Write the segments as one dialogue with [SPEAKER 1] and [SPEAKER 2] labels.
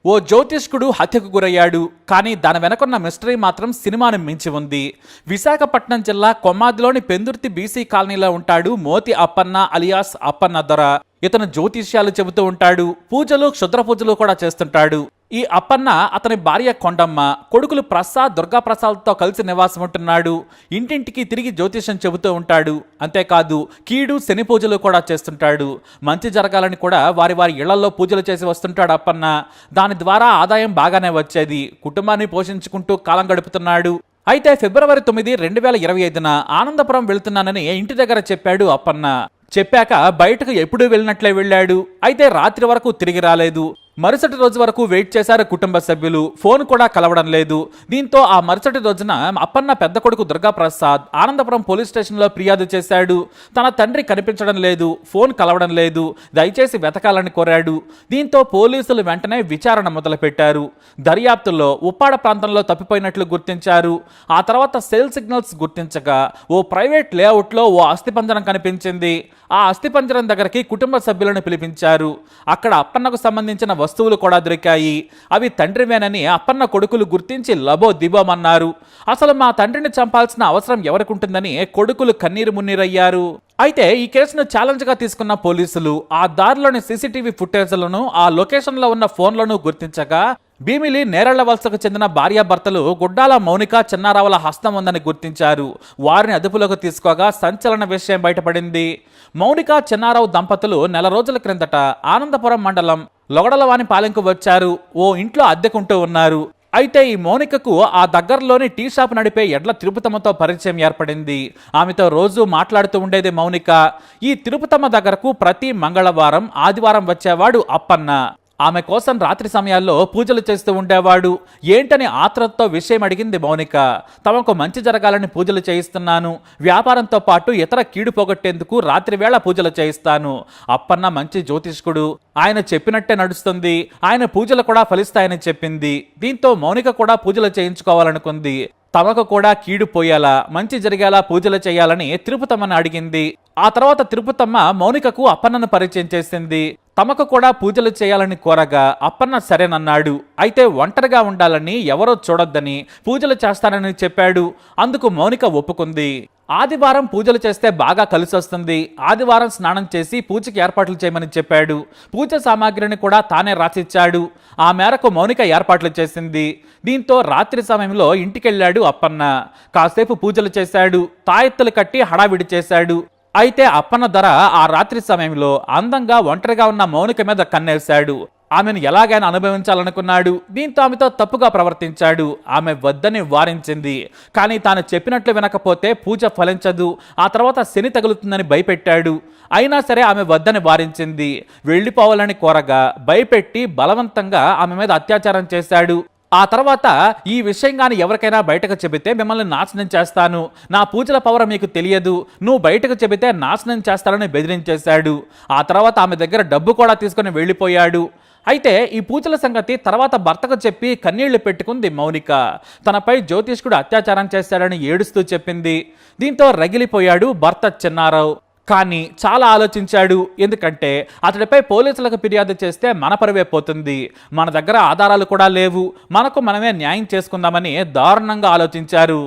[SPEAKER 1] ఓ జ్యోతిష్కుడు హత్యకు గురయ్యాడు. కానీ దాని వెనకున్న మిస్టరీ మాత్రం సినిమాను మించి ఉంది. విశాఖపట్నం జిల్లా కొమ్మాదిలోని పెందుర్తి బీసీ కాలనీలో ఉంటాడు మోతి అప్పన్న అలియాస్ అప్పన్న దొర. ఇతను జ్యోతిష్యాలు చెబుతూ ఉంటాడు. పూజలు, క్షుద్ర పూజలు కూడా చేస్తుంటాడు. ఈ అప్పన్న అతని భార్య కొండమ్మ, కొడుకులు ప్రసాద్, దుర్గాప్రసాద్తో కలిసి నివాసం ఉంటున్నాడు. ఇంటింటికి తిరిగి జ్యోతిష్యం చెబుతూ ఉంటాడు. అంతేకాదు కీడు, శని పూజలు కూడా చేస్తుంటాడు. మంచి జరగాలని కూడా వారి వారి ఇళ్లలో పూజలు చేసి వస్తుంటాడు అప్పన్న. దాని ద్వారా ఆదాయం బాగానే వచ్చేది. కుటుంబాన్ని పోషించుకుంటూ కాలం గడుపుతున్నాడు. అయితే ఫిబ్రవరి 9, 2025న ఆనందపురం వెళ్తున్నానని ఇంటి దగ్గర చెప్పాడు అప్పన్న. చెప్పాక బయటకు ఎప్పుడు వెళ్ళినట్లే వెళ్ళాడు. అయితే రాత్రి వరకు తిరిగి రాలేదు. మరుసటి రోజు వరకు వెయిట్ చేశారు కుటుంబ సభ్యులు. ఫోన్ కూడా కలవడం లేదు. దీంతో ఆ మరుసటి రోజున అప్పన్న పెద్ద కొడుకు దుర్గాప్రసాద్ ఆనందపురం పోలీస్ స్టేషన్లో ఫిర్యాదు చేశాడు. తన తండ్రి కనిపించడం లేదు, ఫోన్ కలవడం లేదు, దయచేసి వెతకాలని కోరాడు. దీంతో పోలీసులు వెంటనే విచారణ మొదలుపెట్టారు. దర్యాప్తుల్లో ఉప్పాడ ప్రాంతంలో తప్పిపోయినట్లు గుర్తించారు. ఆ తర్వాత సెల్ సిగ్నల్స్ గుర్తించగా ఓ ప్రైవేట్ లేఅవుట్లో ఓ అస్థిపంజరం కనిపించింది. ఆ అస్థిపంజరం దగ్గరికి కుటుంబ సభ్యులను పిలిపించారు. అక్కడ అప్పన్నకు సంబంధించిన వస్తువులు కూడా దొరికాయి. అవి తండ్రివేనని అప్పన్న కొడుకులు గుర్తించి లబో దిబోమన్నారు. అసలు మా తండ్రిని చంపాల్సిన అవసరం ఎవరికుంటుందని కొడుకులు కన్నీరు మున్నీరయ్యారు. అయితే ఈ కేసును ఛాలెంజ్గా తీసుకున్న పోలీసులు ఆ దారిలోని సీసీటీవీ ఫుటేజ్లను, ఆ లొకేషన్లో ఉన్న ఫోన్లను గుర్తించగా భీమిలి నేరళ్ల వలసకు చెందిన భార్యాభర్తలు గుడ్డాల మౌనిక, చెన్నారావుల హస్తం ఉందని గుర్తించారు. వారిని అదుపులోకి తీసుకోగా సంచలన విషయం బయటపడింది. మౌనిక, చెన్నారావు దంపతులు నెల రోజుల క్రిందట ఆనందపురం మండలం లొగడలవానిపాలెంకు వచ్చారు. ఓ ఇంట్లో అద్దెకుంటూ ఉన్నారు. అయితే ఈ మౌనికకు ఆ దగ్గరలోని టీ షాప్ నడిపే ఎడ్ల తిరుపతమ్మతో పరిచయం ఏర్పడింది. ఆమెతో రోజు మాట్లాడుతూ ఉండేది మౌనిక. ఈ తిరుపతమ్మ దగ్గరకు ప్రతి మంగళవారం, ఆదివారం వచ్చేవాడు అప్పన్న. ఆమె కోసం రాత్రి సమయాల్లో పూజలు చేస్తూ ఉండేవాడు. ఏంటని ఆత్రంతో విషయం అడిగింది మౌనిక. తమకు మంచి జరగాలని పూజలు చేయిస్తున్నాను. వ్యాపారంతో పాటు ఇతర కీడు పోగొట్టేందుకు రాత్రి వేళ పూజలు చేయిస్తాను. అప్పన్న మంచి జ్యోతిష్కుడు. ఆయన చెప్పినట్టే నడుస్తుంది. ఆయన పూజలు కూడా ఫలిస్తాయని చెప్పింది. దీంతో మౌనిక కూడా పూజలు చేయించుకోవాలనుకుంది. తమకు కూడా కీడు పోయేలా, మంచి జరిగేలా పూజలు చేయాలని తిరుపతమ్మను అడిగింది. ఆ తర్వాత తిరుపతమ్మ మౌనికకు అప్పన్నను పరిచయం చేసింది. తమకు కూడా పూజలు చేయాలని కోరగా అప్పన్న సరేనన్నాడు. అయితే ఒంటరిగా ఉండాలని, ఎవరో చూడొద్దని, పూజలు చేస్తానని చెప్పాడు. అందుకు మౌనిక ఒప్పుకుంది. ఆదివారం పూజలు చేస్తే బాగా కలిసి వస్తుంది. ఆదివారం స్నానం చేసి పూజకి ఏర్పాట్లు చేయమని చెప్పాడు. పూజ సామాగ్రిని కూడా తానే రాసిచ్చాడు. ఆ మేరకు మౌనిక ఏర్పాట్లు చేసింది. దీంతో రాత్రి సమయంలో ఇంటికెళ్ళాడు అప్పన్న. కాసేపు పూజలు చేశాడు. తాయెత్తులు కట్టి హడావిడి చేశాడు. అయితే అప్పన్న ధర ఆ రాత్రి సమయంలో అందంగా ఒంటరిగా ఉన్న మౌనిక మీద కన్నేశాడు. ఆమెను ఎలాగైనా అనుభవించాలనుకున్నాడు. దీంతో ఆమెతో తప్పుగా ప్రవర్తించాడు. ఆమె వద్దని వారించింది. కానీ తాను చెప్పినట్లు వినకపోతే పూజ ఫలించదు, ఆ తర్వాత శని తగులుతుందని భయపెట్టాడు. అయినా సరే ఆమె వద్దని వారించింది. వెళ్ళిపోవాలని కోరగా భయపెట్టి బలవంతంగా ఆమె మీద అత్యాచారం చేశాడు. ఆ తర్వాత ఈ విషయం కానీ ఎవరికైనా బయటకు చెబితే మిమ్మల్ని నాశనం చేస్తాను, నా పూజల పవర్ మీకు తెలియదు, నువ్వు బయటకు చెబితే నాశనం చేస్తానని బెదిరించేశాడు. ఆ తర్వాత ఆమె దగ్గర డబ్బు కూడా తీసుకుని వెళ్ళిపోయాడు. అయితే ఈ పూజల సంగతి తర్వాత భర్తకు చెప్పి కన్నీళ్లు పెట్టుకుంది మౌనిక. తనపై జ్యోతిష్కుడు అత్యాచారం చేశాడని ఏడుస్తూ చెప్పింది. దీంతో రగిలిపోయాడు భర్త చెన్నారావు. కానీ చాలా ఆలోచించాడు. ఎందుకంటే అతడిపై పోలీసులకు ఫిర్యాదు చేస్తే మన పరువే పోతుంది. మన దగ్గర ఆధారాలు కూడా లేవు. మనకు మనమే న్యాయం చేసుకుందామని దారుణంగా ఆలోచించారు.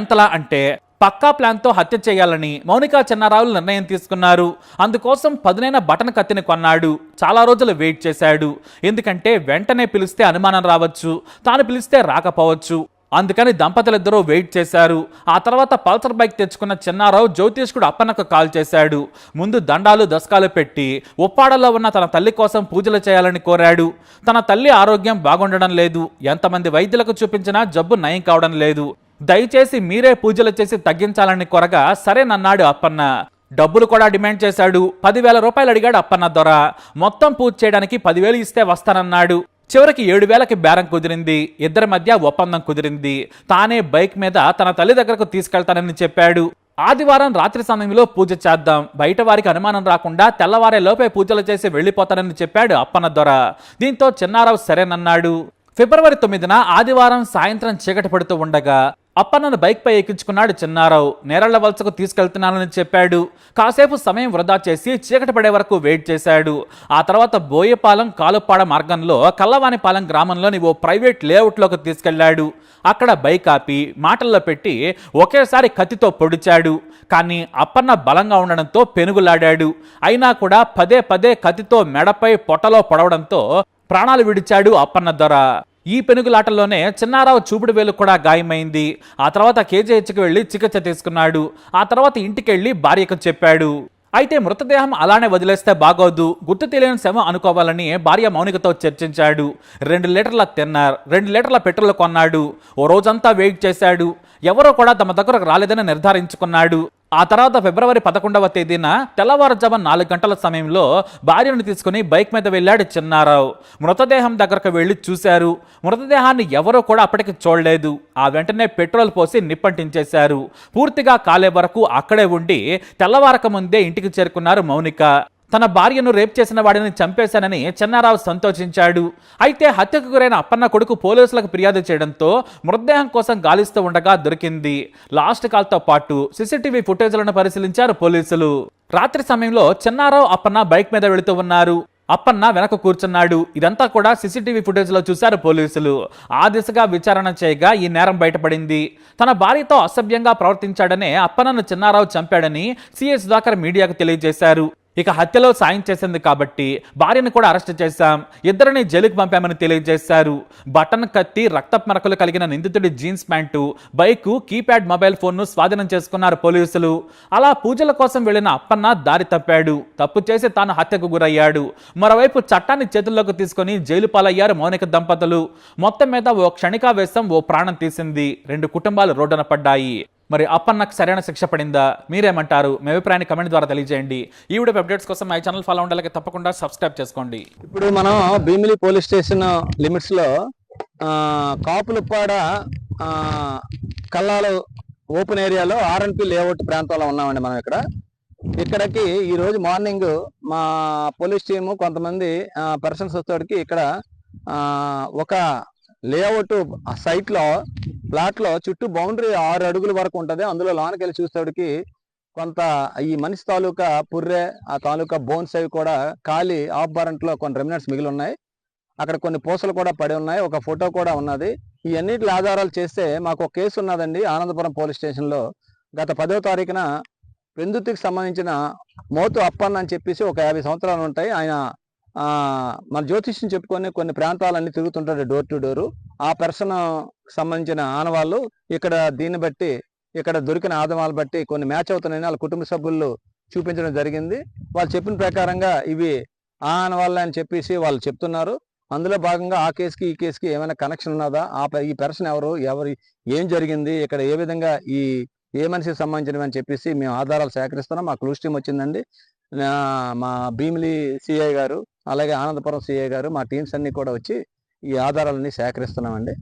[SPEAKER 1] ఎంతలా అంటే పక్కా ప్లాన్తో హత్య చేయాలని మౌనిక, చెన్నారావులు నిర్ణయం తీసుకున్నారు. అందుకోసం పదునైన బటన్ కత్తిని కొన్నాడు. చాలా రోజులు వెయిట్ చేశాడు. ఎందుకంటే వెంటనే పిలిస్తే అనుమానం రావచ్చు, తాను పిలిస్తే రాకపోవచ్చు. అందుకని దంపతులిద్దరూ వెయిట్ చేశారు. ఆ తర్వాత పల్సర్ బైక్ తెచ్చుకున్న చెన్నారావు జ్యోతిష్కుడు అప్పన్నకు కాల్ చేశాడు. ముందు దండాలు, దశకాలు పెట్టి ఉప్పాడలో ఉన్న తన తల్లి కోసం పూజలు చేయాలని కోరాడు. తన తల్లి ఆరోగ్యం బాగుండడం లేదు. ఎంతమంది వైద్యులకు చూపించినా జబ్బు నయం కావడం లేదు. దయచేసి మీరే పూజలు చేసి తగ్గించాలని కోరగా సరేనన్నాడు అప్పన్న. డబ్బులు కూడా డిమాండ్ చేశాడు. 10,000 రూపాయలు అడిగాడు అప్పన్న దొర. మొత్తం పూజ చేయడానికి 10,000 ఇస్తే వస్తానన్నాడు. చివరికి 7,000కి బేరం కుదిరింది. ఇద్దరి మధ్య ఒప్పందం కుదిరింది. తానే బైక్ మీద తన తల్లి దగ్గరకు తీసుకెళ్తానని చెప్పాడు. ఆదివారం రాత్రి సమయంలో పూజ చేద్దాం, బయట వారికి అనుమానం రాకుండా తెల్లవారే లోపే పూజలు చేసి వెళ్ళిపోతానని చెప్పాడు అప్పన్న దొర. దీంతో చెన్నారావు సరేనన్నాడు. ఫిబ్రవరి 9న ఆదివారం సాయంత్రం చీకటి పడుతూ ఉండగా అప్పన్నను బైక్పై ఎక్కించుకున్నాడు చిన్నారావు. నేరళ్ల వలసకు తీసుకెళ్తున్నానని చెప్పాడు. కాసేపు సమయం వృధా చేసి చీకటి పడే వరకు వెయిట్ చేశాడు. ఆ తర్వాత బోయేపాలెం కాలుపాడ మార్గంలో కల్లవానిపాలెం గ్రామంలోని ఓ ప్రైవేట్ లేఅవుట్లోకి తీసుకెళ్లాడు. అక్కడ బైక్ ఆపి మాటల్లో పెట్టి ఒకేసారి కత్తితో పొడిచాడు. కానీ అప్పన్న బలంగా ఉండడంతో పెనుగులాడాడు. అయినా కూడా పదే పదే కత్తితో మెడపై పొట్టలో పొడవడంతో ప్రాణాలు విడిచాడు అప్పన్న దొర. ఈ పెనుగులాటల్లోనే చిన్నారావు చూపుడు వేలు కూడా గాయమైంది. ఆ తర్వాత కేజీహెచ్కి వెళ్లి చికిత్స తీసుకున్నాడు. ఆ తర్వాత ఇంటికెళ్లి భార్యకు చెప్పాడు. అయితే మృతదేహం అలానే వదిలేస్తే బాగోదు, గుర్తు తెలియని శవం అనుకోవాలని భార్య మౌనికతో చర్చించాడు. 2 లీటర్ల తిన్నారు, 2 లీటర్ల పెట్రోల్ కొన్నాడు. ఓ రోజంతా వెయిట్ చేశాడు. ఎవరో కూడా తమ దగ్గరకు రాలేదని నిర్ధారించుకున్నాడు. ఆ తర్వాత ఫిబ్రవరి 11వ తేదీన తెల్లవారుజామున 4 గంటల సమయంలో భార్యను తీసుకుని బైక్ మీద వెళ్ళాడు చిన్నారావు. మృతదేహం దగ్గరకు వెళ్లి చూశారు. మృతదేహాన్ని ఎవరూ కూడా అప్పటికి చూడలేదు. ఆ వెంటనే పెట్రోల్ పోసి నిప్పంటించేశారు. పూర్తిగా కాలే వరకు అక్కడే ఉండి తెల్లవారక ముందే ఇంటికి చేరుకున్నారు మౌనిక. తన భార్యను రేప్ చేసిన వాడిని చంపేశానని చిన్నారావు సంతోషించాడు. అయితే హత్యకు గురైన అప్పన్న కొడుకు పోలీసులకు ఫిర్యాదు చేయడంతో మృతదేహం కోసం గాలిస్తూ ఉండగా దొరికింది. లాస్ట్ కాల్తో పాటు సీసీటీవీ ఫుటేజ్లను పరిశీలించారు పోలీసులు. రాత్రి సమయంలో చిన్నారావు అప్పన్న బైక్ మీద వెళుతూ ఉన్నారు. అప్పన్న వెనక కూర్చున్నాడు. ఇదంతా కూడా సీసీటీవీ ఫుటేజ్లో చూశారు పోలీసులు. ఆ దిశగా విచారణ చేయగా ఈ నేరం బయటపడింది. తన భార్యతో అసభ్యంగా ప్రవర్తించాడనే అప్పన్నను చిన్నారావు చంపాడని సిఐ సుధాకర్ మీడియాకు తెలియజేశారు. ఇక హత్యలో సాయం చేసింది కాబట్టి భార్యను కూడా అరెస్ట్ చేశాం, ఇద్దరిని జైలుకు పంపామని తెలియజేశారు. బటన్ కత్తి, రక్తపు మరకలు కలిగిన నిందితుడి jeans pant, bike, keypad mobile ఫోన్ను స్వాధీనం చేసుకున్నారు పోలీసులు. అలా పూజల కోసం వెళ్లిన అప్పన్న దారి తప్పాడు. తప్పు చేసి తాను హత్యకు గురయ్యాడు. మరోవైపు చట్టాన్ని చేతుల్లోకి తీసుకుని జైలు పాలయ్యారు మౌనిక దంపతులు. మొత్తం మీద ఓ క్షణికావేశం ఓ ప్రాణం తీసింది. 2 కుటుంబాలు రోడ్డున పడ్డాయి. మరి అప్పన్నకు సరైన శిక్ష పడిందా? మీరేమంటారు? మీ అభిప్రాయాన్ని కమెంట్ ద్వారా తెలియజేయండి. ఈ వీడియో అప్డేట్స్ కోసం మై ఛానల్ ఫాలో ఉండాలి, తప్పకుండా సబ్స్క్రైబ్ చేసుకోండి.
[SPEAKER 2] ఇప్పుడు మనం భీమిలి పోలీస్ స్టేషన్ లిమిట్స్ లో కాపులపాడ కల్లాలు ఓపెన్ ఏరియాలో ఆర్ఎన్పి లేఅవుట్ ప్రాంతంలో ఉన్నామండి. మనం ఇక్కడికి ఈ రోజు మార్నింగ్ మా పోలీస్ టీము కొంతమంది పర్సన్స్ వచ్చేటికి ఇక్కడ ఒక లేఅవుట్ సైట్ లో ప్లాట్ లో చుట్టూ బౌండరీ 6 అడుగుల వరకు ఉంటది. అందులో లోనకి వెళ్ళి చూసేటికి కొంత ఈ మనిషి తాలూకా పుర్రె, ఆ తాలూకా బోన్స్ అవి కూడా ఖాళీ ఆఫ్ బారెంట్ లో కొన్ని రెమినెంట్స్ మిగిలి ఉన్నాయి. అక్కడ కొన్ని పూసలు కూడా పడి ఉన్నాయి. ఒక ఫోటో కూడా ఉన్నది. ఈ అన్నిటి ఆధారాలు చేస్తే మాకు ఒక కేసు ఉన్నదండి ఆనందపురం పోలీస్ స్టేషన్ లో. గత 10వ తారీఖున పెందుర్తికి సంబంధించిన మోతు అప్పన్న అని చెప్పేసి ఒక 50 సంవత్సరాలు ఉంటాయి. ఆయన మన జ్యోతిష్యం చెప్పుకొని కొన్ని ప్రాంతాలన్నీ తిరుగుతుంటాడు డోర్ టు డోరు. ఆ పర్సన్ సంబంధించిన ఆనవాళ్ళు ఇక్కడ దీన్ని బట్టి, ఇక్కడ దొరికిన ఆదమాలు బట్టి కొన్ని మ్యాచ్ అవుతున్నాయని వాళ్ళ కుటుంబ సభ్యులు చూపించడం జరిగింది. వాళ్ళు చెప్పిన ప్రకారంగా ఇవి ఆ ఆనవాళ్ళే అని చెప్పేసి వాళ్ళు చెప్తున్నారు. అందులో భాగంగా ఆ కేసుకి ఈ కేసుకి ఏమైనా కనెక్షన్ ఉన్నదా, ఈ పర్సన్ ఎవరు, ఏం జరిగింది, ఇక్కడ ఏ విధంగా ఏ మనిషికి సంబంధించినవి అని చెప్పేసి మేము ఆధారాలు సేకరిస్తున్నాం. మా క్లూస్ టీం వచ్చిందండి. మా భీమిలి సిఐ గారు, అలాగే ఆనందపురం సిఐ గారు, మా టీమ్స్ అన్ని కూడా వచ్చి ఈ ఆధారాలన్నీ సేకరిస్తున్నామండి.